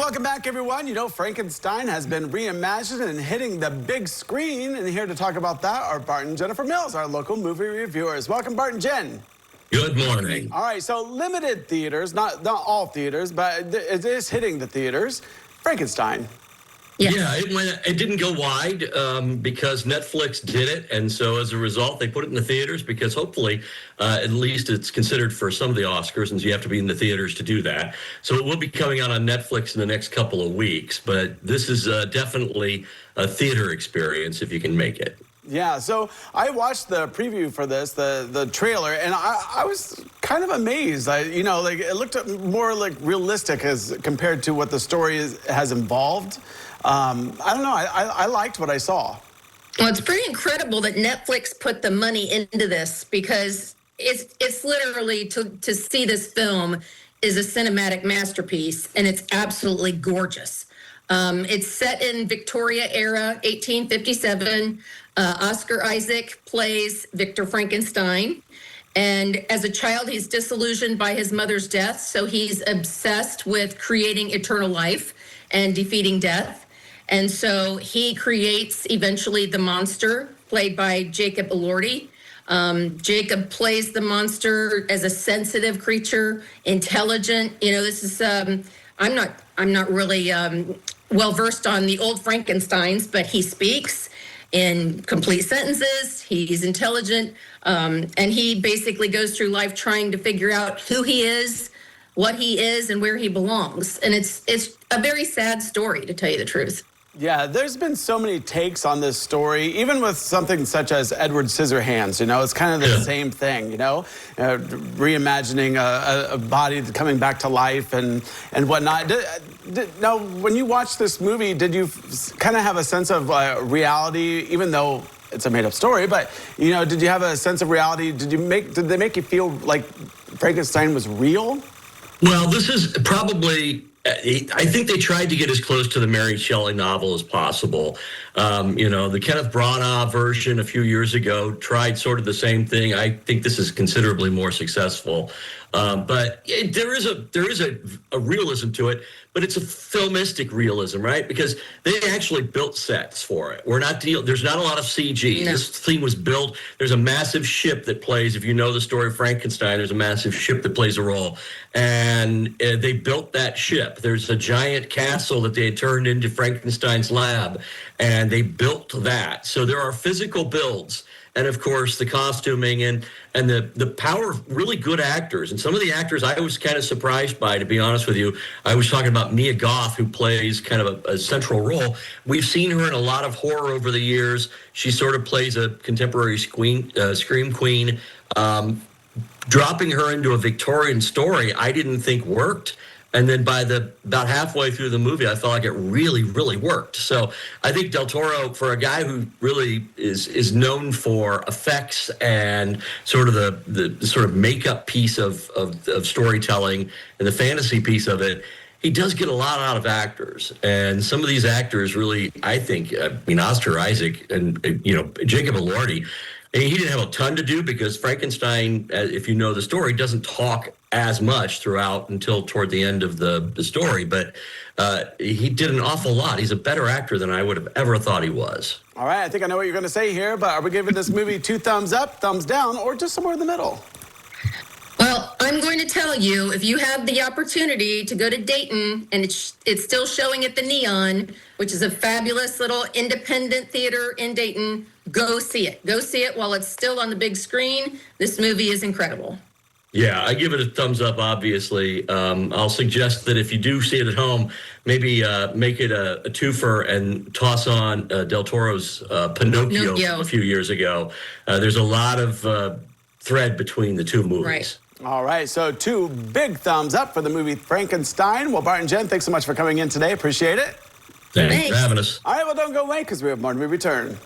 welcome back, everyone. You know, Frankenstein has been reimagined and hitting the big screen. And here to talk about that are Bart and Jennifer Mills, our local movie reviewers. Welcome, Bart and Jen. Good morning. All right, so limited theaters, not all theaters, but it is hitting the theaters. Frankenstein. Yeah, it didn't go wide because Netflix did it, and so as a result, they put it in the theaters because hopefully, at least it's considered for some of the Oscars, and so you have to be in the theaters to do that. So it will be coming out on Netflix in the next couple of weeks, but this is definitely a theater experience if you can make it. Yeah, so I watched the preview for this, the trailer, and I was kind of amazed. Like it looked more like realistic as compared to what the story has involved. I don't know. I liked what I saw. Well, it's pretty incredible that Netflix put the money into this because it's literally to see this film is a cinematic masterpiece, and it's absolutely gorgeous. It's set in Victoria era, 1857. Oscar Isaac plays Victor Frankenstein. And as a child, he's disillusioned by his mother's death. So he's obsessed with creating eternal life and defeating death. And so he creates eventually the monster played by Jacob Elordi. Jacob plays the monster as a sensitive creature, intelligent. You know, this is, I'm not really well versed on the old Frankensteins, but he speaks in complete sentences. He's intelligent, and he basically goes through life trying to figure out who he is, what he is, and where he belongs. And it's a very sad story, to tell you the truth. Yeah, there's been so many takes on this story, even with something such as Edward Scissorhands. You know, it's kind of the same thing, you know, reimagining a body coming back to life and whatnot. Now, when you watched this movie, did you kind of have a sense of reality, even though it's a made-up story, but, you know, did you have a sense of reality? Did they make you feel like Frankenstein was real? Well, this is probably, I think they tried to get as close to the Mary Shelley novel as possible. You know, the Kenneth Branagh version a few years ago tried sort of the same thing. I think this is considerably more successful. But there is a realism to it, but it's a filmistic realism, right? Because they actually built sets for it. There's not a lot of CG. No. This thing was built. There's a massive ship that plays. If you know the story of Frankenstein, there's a massive ship that plays a role, and they built that ship. There's a giant castle that they had turned into Frankenstein's lab, and they built that. So there are physical builds. And of course, the costuming and the power of really good actors. And some of the actors I was kind of surprised by, to be honest with you. I was talking about Mia Goth, who plays kind of a central role. We've seen her in a lot of horror over the years. She sort of plays a contemporary scream queen. Dropping her into a Victorian story, I didn't think worked. And then about halfway through the movie, I felt like it really, really worked. So I think Del Toro, for a guy who really is known for effects and sort of the sort of makeup piece of storytelling and the fantasy piece of it, he does get a lot out of actors. And some of these actors really, I think, Oscar Isaac and, Jacob Elordi, he didn't have a ton to do because Frankenstein, if you know the story, doesn't talk as much throughout until toward the end of the story. But he did an awful lot. He's a better actor than I would have ever thought he was. All right, I think I know what you're going to say here, but are we giving this movie 2 thumbs up, thumbs down, or just somewhere in the middle? Well, I'm going to tell you, if you have the opportunity to go to Dayton, and it's still showing at the Neon, which is a fabulous little independent theater in Dayton, go see it. Go see it while it's still on the big screen. This movie is incredible. Yeah, I give it a thumbs up, obviously. I'll suggest that if you do see it at home, maybe make it a twofer and toss on Del Toro's Pinocchio a few years ago. There's a lot of thread between the two movies. Right. All right, so 2 big thumbs up for the movie Frankenstein. Well, Bart and Jen, thanks so much for coming in today. Appreciate it. Thanks for having us. All right, well, don't go away because we have more when we return.